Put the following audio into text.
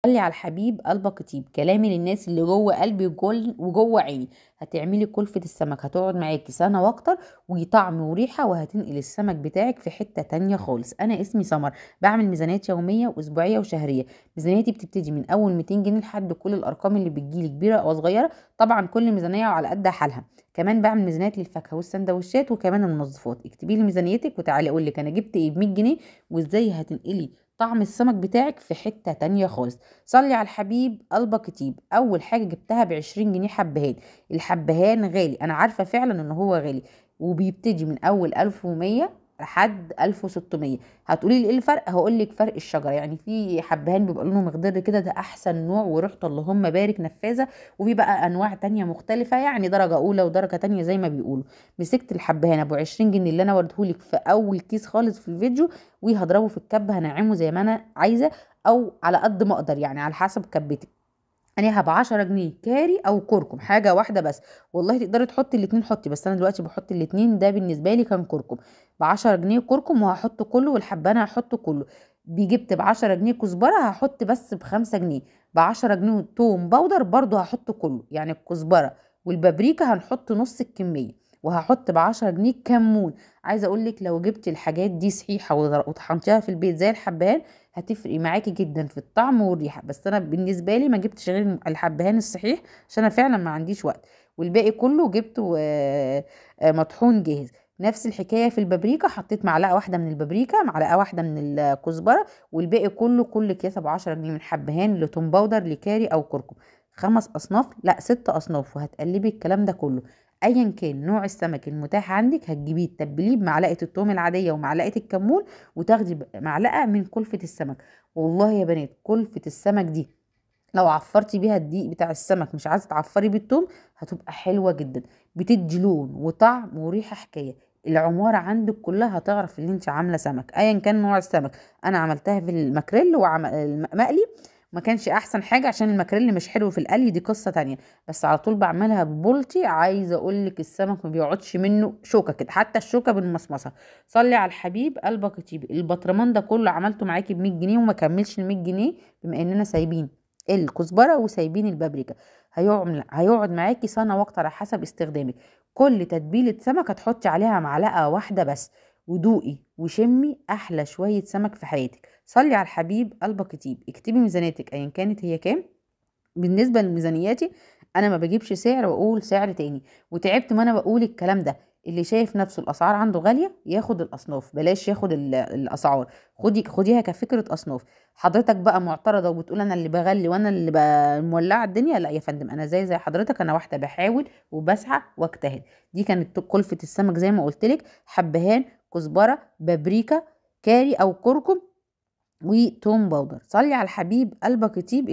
صلي على الحبيب قلبك يطيب، كلامي للناس اللي جوه قلبي وجوه عيني. هتعملي كلفة السمك، هتقعد معاكي سنة واكتر، وطعم وريحة، وهتنقل السمك بتاعك في حتة تانية خالص. انا اسمي سمر، بعمل ميزانيات يومية واسبوعية وشهرية. ميزانيتي بتبتدي من اول 200 جنيه لحد كل الارقام اللي بتجيلي كبيرة او صغيرة. طبعا كل ميزانية وعلى قد حالها. كمان بعمل ميزانيات للفاكهة والسندوتشات وكمان المنظفات. اكتبي لي ميزانيتك وتعالي اقول لك انا جبت ايه ب 100 جنيه، وازاي هتنقلي طعم السمك بتاعك في حتة تانية خالص. صلي على الحبيب قلبك يطيب. اول حاجه جبتها ب20 جنيه حبهان. الحبهان غالي، انا عارفه فعلا ان هو غالي، وبيبتدي من اول 1100 لحد 1600. هتقولي لي ايه الفرق؟ هقول لك فرق الشجره. يعني في حبهان بيبقى لونه مخضر كده، ده احسن نوع وريحته اللهم بارك نفاذه. وفي بقى انواع تانية مختلفه، يعني درجه اولى ودرجه تانية زي ما بيقولوا. مسكت الحبهان ابو 20 جنيه اللي انا وريتهولك في اول كيس خالص في الفيديو، وهضربه في الكب، هنعمه زي ما انا عايزه او على قد ما اقدر، يعني على حسب كبتك. انا ب10 جنيه كاري او كركم، حاجه واحده بس. والله تقدري تحطي الاتنين حطي، بس انا دلوقتي بحط الاتنين، ده بالنسبه لي كان كركم. ب10 جنيه كركم وهحط كله، والحبانه هحط كله. جبت ب10 جنيه كزبره، هحط بس ب5 جنيه. ب10 جنيه توم باودر برضو هحط كله، يعني الكزبره والبابريكا هنحط نص الكميه. وهحط ب10 جنيه كمون. عايزه اقول لك لو جبت الحاجات دي صحيحه وطحنتيها في البيت زي الحبان، هتفرق معاكي جدا في الطعم والريحه. بس انا بالنسبه لي ما جبتش غير الحبهان الصحيح، عشان انا فعلا ما عنديش وقت. والباقي كله جبته مطحون جاهز. نفس الحكايه في البابريكا، حطيت معلقه واحده من البابريكا، معلقه واحده من الكزبره. والباقي كله كل كيسه ب10 جنيه، من حبهان لتوم باودر لكاري او كركم. 5 اصناف، لا 6 اصناف، وهتقلبي الكلام ده كله. ايا كان نوع السمك المتاح عندك هتجيبيه تتبليه بمعلقه التوم العاديه ومعلقه الكمون، وتاخدي معلقه من كلفة السمك. والله يا بنات كلفة السمك دي لو عفرتي بيها الدقيق بتاع السمك، مش عايزه تعفري بالثوم، هتبقى حلوه جدا. بتدي لون وطعم وريحه حكايه. العماره عندك كلها هتعرف ان انت عامله سمك ايا كان نوع السمك. انا عملتها في الماكريل المقلي، ما كانش احسن حاجه عشان الماكريل مش حلو في القلي، دي قصه تانية. بس على طول بعملها ببولتي، عايزه اقول لك السمك ما بيقعدش منه شوكه كده، حتى الشوكه بالمصمصه. صلي على الحبيب قلبك يطيب. البطرمان ده كله عملته معاكي ب 100 جنيه وما كملش ال 100 جنيه، بما اننا سايبين الكزبره وسايبين البابريكا. هيقعد معاكي سنه واكتر على حسب استخدامك. كل تتبيله سمك هتحطي عليها معلقه واحده بس، ودوقي وشمي احلى شويه سمك في حياتك. صلي على الحبيب قلبك يطيب. اكتبي ميزانيتك ايا كانت هي كام. بالنسبة لميزانياتي، انا ما بجيبش سعر واقول سعر تاني، وتعبت ما انا بقول الكلام ده. اللي شايف نفسه الاسعار عنده غالية ياخد الاصناف، بلاش ياخد الاسعار. خديها كفكرة اصناف. حضرتك بقى معترضة وبتقول انا اللي بغلي وانا اللي مولعة الدنيا، لا يا فندم، انا زي حضرتك، انا واحدة بحاول وبسعى واجتهد. دي كانت كلفة السمك زي ما قلت لك: حبهان، كزبرة، بابريكا، كاري او كركم، وتوم باودر. صلي على الحبيب قلبك يطيب.